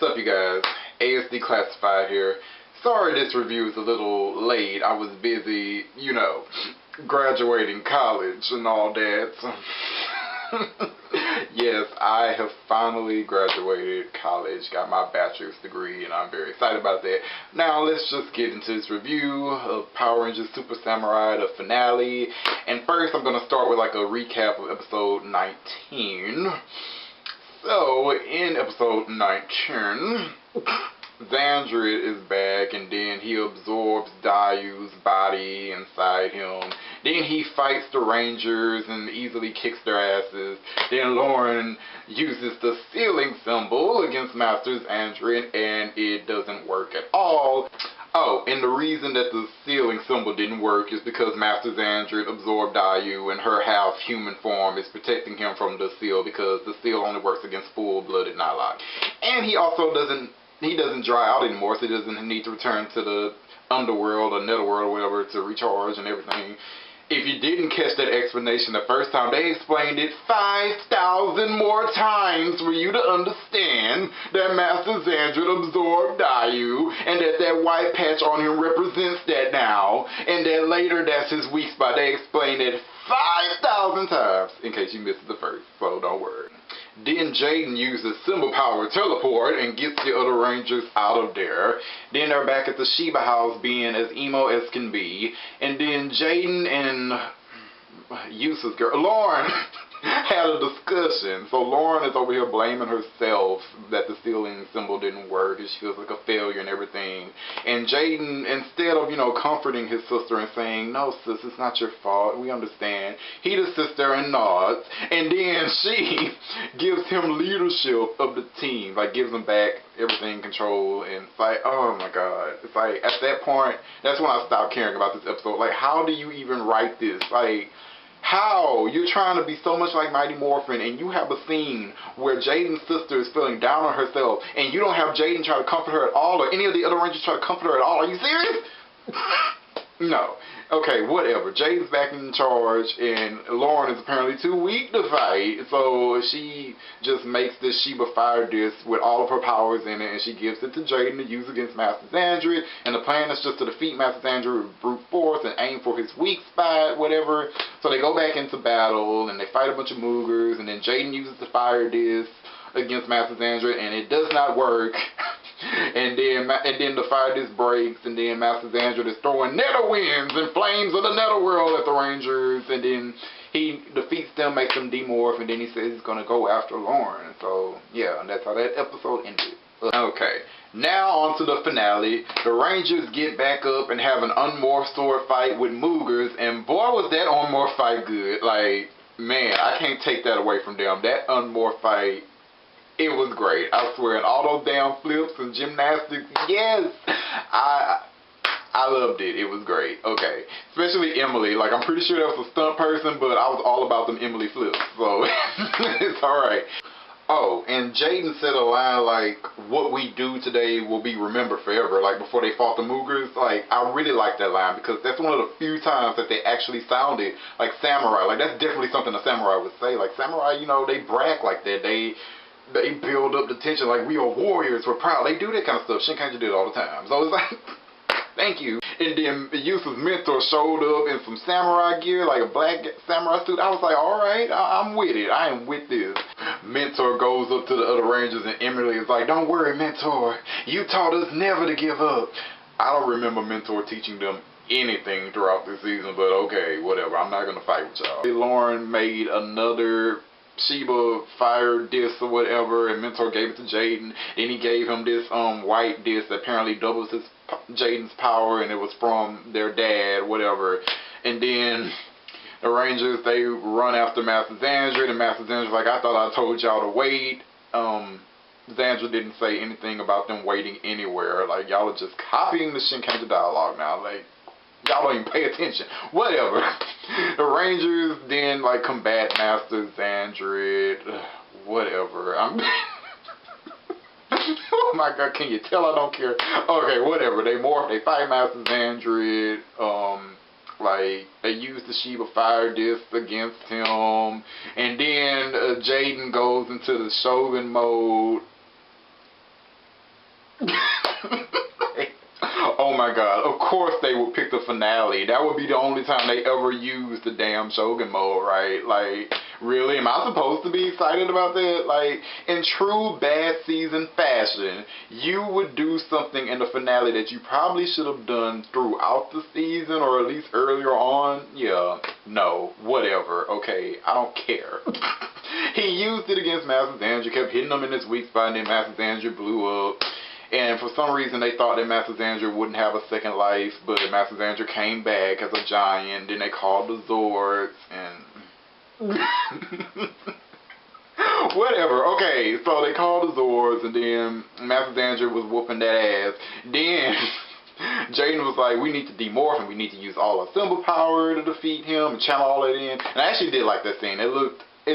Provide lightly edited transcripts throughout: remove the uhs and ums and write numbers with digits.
What's up, you guys? ASD Classified here. Sorry this review is a little late. I was busy, graduating college and all that. Yes, I have finally graduated college, got my bachelor's degree, and I'm very excited about that. Now, let's just get into this review of Power Rangers Super Samurai, the finale. And first, I'm going to start with like a recap of episode 19. So, in episode 19, Xandred is back, and then he absorbs Dayu's body inside him. Then he fights the Rangers and easily kicks their asses. Then Lauren uses the ceiling symbol against Master Xandred, and it doesn't work at all. Oh, and the reason that the ceiling symbol didn't work is because Master Xandred absorbed Dayu, and her half-human form is protecting him from the seal, because the seal only works against full-blooded Nightlock. And he also doesn't dry out anymore, so he doesn't need to return to the underworld or netherworld or whatever to recharge and everything. If you didn't catch that explanation the first time, they explained it 5,000 more times for you to understand that Master Xandred absorbed Dayu, and that white patch on him represents that now, and that later that's his weak spot. They explained it 5,000 times, in case you missed the first, so don't worry. Then Jaden uses symbol power teleport and gets the other Rangers out of there. Then they're back at the Sheba house being as emo as can be. And then Jaden and useless girl Lauren had a discussion. So Lauren is over here blaming herself that the ceiling symbol didn't work, and she feels like a failure and everything. And Jaden, instead of, comforting his sister and saying, "No, sis, it's not your fault, we understand," he just sits there and nods. And then she gives him leadership of the team, like gives him back everything control. And it's like, oh my god. It's like, at that point, that's when I stopped caring about this episode. Like, how do you even write this? Like, how? You're trying to be so much like Mighty Morphin, and you have a scene where Jaden's sister is feeling down on herself, and you don't have Jaden try to comfort her at all, or any of the other Rangers try to comfort her at all. Are you serious? No. Okay, whatever. Jaden's back in charge, and Lauren is apparently too weak to fight, so she just makes this Sheba Fire Disc with all of her powers in it, and she gives it to Jaden to use against Master Xandred, and the plan is just to defeat Master Xandred with brute force and aim for his weak spot, whatever. So they go back into battle, and they fight a bunch of Moogers, and then Jaden uses the Fire Disc against Master Xandred, and it does not work. And then the Fire Disc breaks, and then Master Xandred is throwing nether winds and flames of the netherworld at the Rangers, and then he defeats them, makes them demorph, and then he says he's gonna go after Lauren. So yeah, and that's how that episode ended. Okay, now on to the finale. The Rangers get back up and have an unmorphed sword fight with Moogers, and boy was that unmorphed fight good. Like, man, I can't take that away from them. That unmorphed fight, it was great. I swear, and all those damn flips and gymnastics, yes! I loved it. It was great. Okay. Especially Emily. Like, I'm pretty sure that was a stunt person, but I was all about them Emily flips. So, it's alright. Oh, and Jaden said a line like, "What we do today will be remembered forever." Like, before they fought the Moogers. Like, I really like that line, because that's one of the few times that they actually sounded like samurai. Like, that's definitely something a samurai would say. Like, samurai, they brag like that. They build up the tension, like, we are warriors, we're proud. They do that kind of stuff. Shinkanji did it all the time. So it's like, thank you. And then Yusu's mentor showed up in some samurai gear, like a black samurai suit. I was like, alright, I'm with it. I am with this. Mentor goes up to the other Rangers, and Emily is like, "Don't worry, Mentor. You taught us never to give up." I don't remember Mentor teaching them anything throughout this season, but okay, whatever. I'm not going to fight with y'all. Lauren made another Sheba Fire Disc or whatever, and Mentor gave it to Jaden. Then he gave him this white disc that apparently doubles Jaden's power, and it was from their dad, whatever. And then the Rangers, they run after Master Xandred, and Master Xandred's like, "I thought I told y'all to wait." Xandred didn't say anything about them waiting anywhere. Like, y'all are just copying the Shinkanji dialogue now. Like, y'all don't even pay attention. Whatever. The Rangers then, like, combat Master Xandred. Whatever. Oh my god, can you tell I don't care? Okay, whatever. They morph, they fight Master Xandred. Like, they use the Sheba Fire Disc against him. And then Jaden goes into the Shogun mode. my god, of course they would pick the finale. That would be the only time they ever use the damn Shogun mode, right? Like, really? Am I supposed to be excited about that? Like, in true bad season fashion, you would do something in the finale that you probably should have done throughout the season, or at least earlier on. Yeah, no, whatever, okay, I don't care. He used it against Master Xandria, kept hitting him in his weak spot, and then Master Xandria blew up. And for some reason, they thought that Master Xandria wouldn't have a second life, but Master Xandria came back as a giant. Then they called the Zords, and whatever. Okay, so they called the Zords, and then Master Xandria was whooping that ass. Then Jaden was like, we need to demorph, and we need to use all our symbol power to defeat him and channel all that in. And I actually did like that scene. It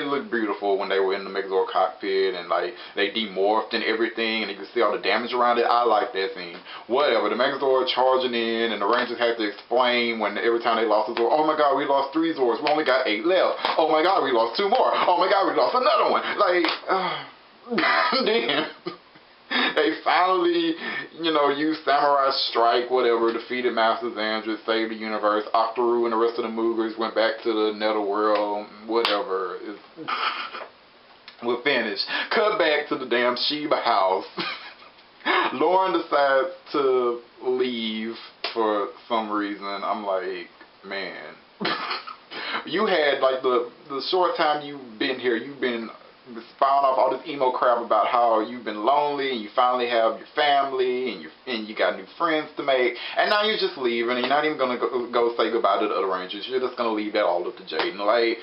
looked beautiful when they were in the Megazord cockpit and like they demorphed and everything, and you could see all the damage around it. I like that scene. Whatever, the Megazord charging in, and the Rangers had to explain when every time they lost a Zord, oh my god, we lost 3 Zords, we only got 8 left. Oh my god, we lost 2 more. Oh my god, we lost another one. Like, damn. They finally, you know, used Samurai Strike, whatever, defeated Master Xandria, saved the universe. Octoroo and the rest of the Moogers went back to the Netherworld, whatever. We're finished. Cut back to the damn Sheba house. Lauren decides to leave for some reason. I'm like, man. You had, like, the short time you've been here, you've been spouting off all this emo crap about how you've been lonely and you finally have your family and you got new friends to make, and now you're just leaving and you're not even gonna go say goodbye to the other Rangers. You're just gonna leave that all up to Jaden. Like,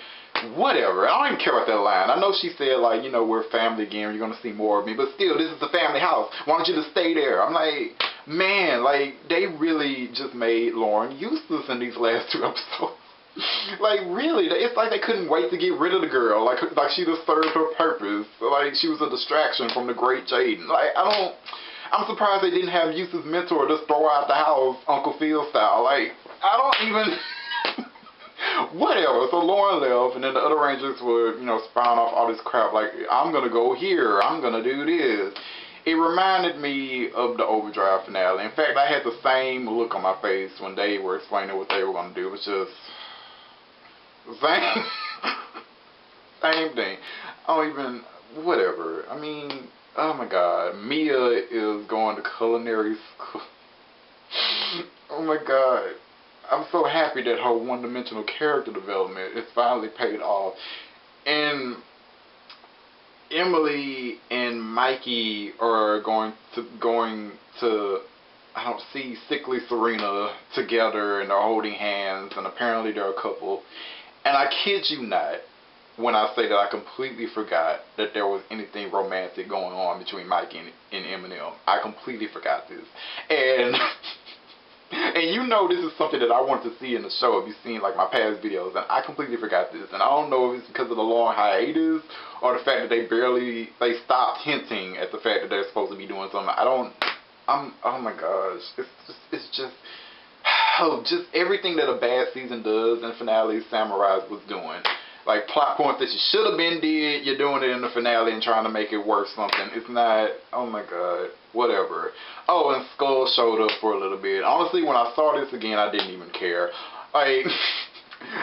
whatever. I don't even care about that line. I know she said, like, you know, we're family again, you're gonna see more of me, but still, this is the family house. Why don't you just stay there? I'm like, man, like, they really just made Lauren useless in these last 2 episodes. Like, really, it's like they couldn't wait to get rid of the girl. Like she just served her purpose. Like, she was a distraction from the great Jaden. Like, I'm surprised they didn't have Eustace's mentor just throw out the house, Uncle Phil style. Like, I don't even... Whatever. So Lauren left, and then the other Rangers were, you know, spouting off all this crap. Like, I'm gonna go here. I'm gonna do this. It reminded me of the Overdrive finale. In fact, I had the same look on my face when they were explaining what they were gonna do. It was just... same thing. I don't even, whatever. I mean, oh my god, Mia is going to culinary school. Oh my god, I'm so happy that her one-dimensional character development is finally paid off. And Emily and Mikey are going to I don't see Sickly Serena together, and they're holding hands, and apparently they're a couple. And I kid you not when I say that I completely forgot that there was anything romantic going on between Mikey and Eminem. I completely forgot this. And and you know, this is something that I want to see in the show if you've seen like my past videos, and I completely forgot this. And I don't know if it's because of the long hiatus or the fact that they stopped hinting at the fact that they're supposed to be doing something. Oh my gosh, it's just just everything that a bad season does in finales, Samurai's was doing. Like, plot points that you should have been did, you're doing it in the finale and trying to make it worth something. It's not, oh my god, whatever. Oh, and Skull showed up for a little bit. Honestly, when I saw this again, I didn't even care. Like,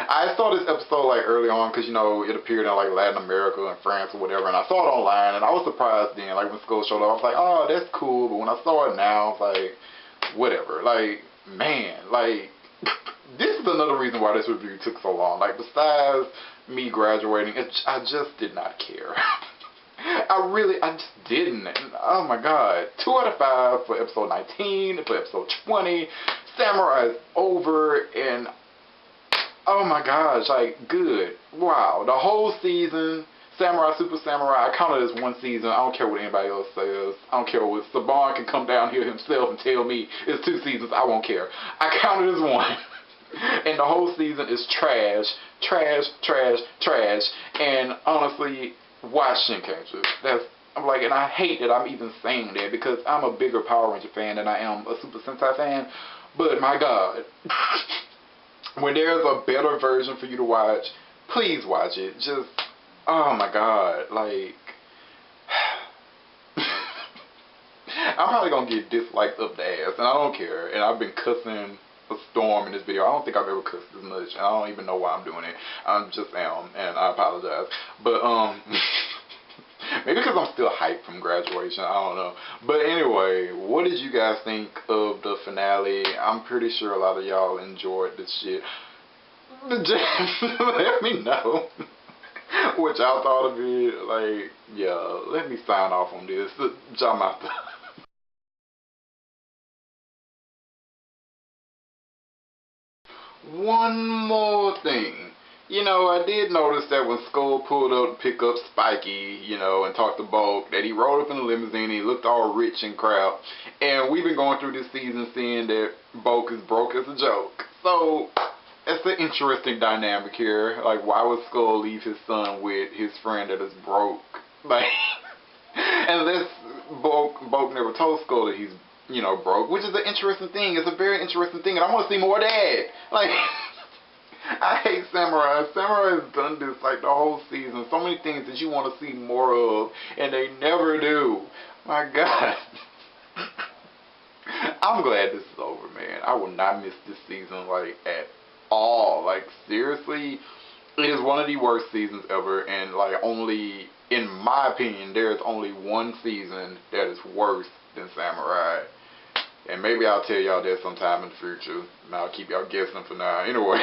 I saw this episode like early on because, you know, it appeared in like Latin America and France or whatever, and I saw it online, and I was surprised then. Like, when Skull showed up, I was like, oh, that's cool. But when I saw it now, I was like, whatever. Like, man, like, this is another reason why this review took so long. Like, besides me graduating, I just did not care. I just didn't. Oh my god. 2 out of 5 for episode 19, for episode 20. Samurai is over, and oh my gosh, like, good. Wow. The whole season, Samurai, Super Samurai, I count it as one season. I don't care what anybody else says. I don't care what Saban can come down here himself and tell me it's 2 seasons. I won't care. I count it as one. And the whole season is trash. Trash, trash, trash. And honestly, watch Shinkanju. I'm like, and I hate that I'm even saying that because I'm a bigger Power Ranger fan than I am a Super Sentai fan. But my god, when there's a better version for you to watch, please watch it. Just, oh my god, like, I'm probably gonna get disliked up the ass, and I don't care. And I've been cussing a storm in this video. I don't think I've ever cussed this much. I don't even know why I'm doing it. I'm just am, and I apologize. But maybe because I'm still hyped from graduation. I don't know. But anyway, what did you guys think of the finale? I'm pretty sure a lot of y'all enjoyed this shit. Let me know what y'all thought of it. Like, yeah, let me sign off on this. Jamata. One more thing. You know, I did notice that when Skull pulled up to pick up Spiky, you know, and talked to Bulk, that he rode up in the limousine, he looked all rich and crap. And we've been going through this season seeing that Bulk is broke as a joke. So, it's an interesting dynamic here. Like, why would Skull leave his son with his friend that is broke? Like, unless Bulk never told Skull that he's, you know, broke, which is an interesting thing. It's a very interesting thing, and I want to see more of that. Like, I hate Samurai. Samurai has done this like the whole season. So many things that you want to see more of, and they never do. My God. I'm glad this is over, man. I will not miss this season, like, at all. Like, seriously, it is one of the worst seasons ever, and, like, only, in my opinion, there's only one season that is worse than Samurai. And maybe I'll tell y'all that sometime in the future. And I'll keep y'all guessing for now. Anyway.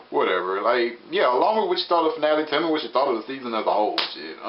Whatever. Like, yeah, along with what you thought of the finale, tell me what you thought of the season as a whole. Shit.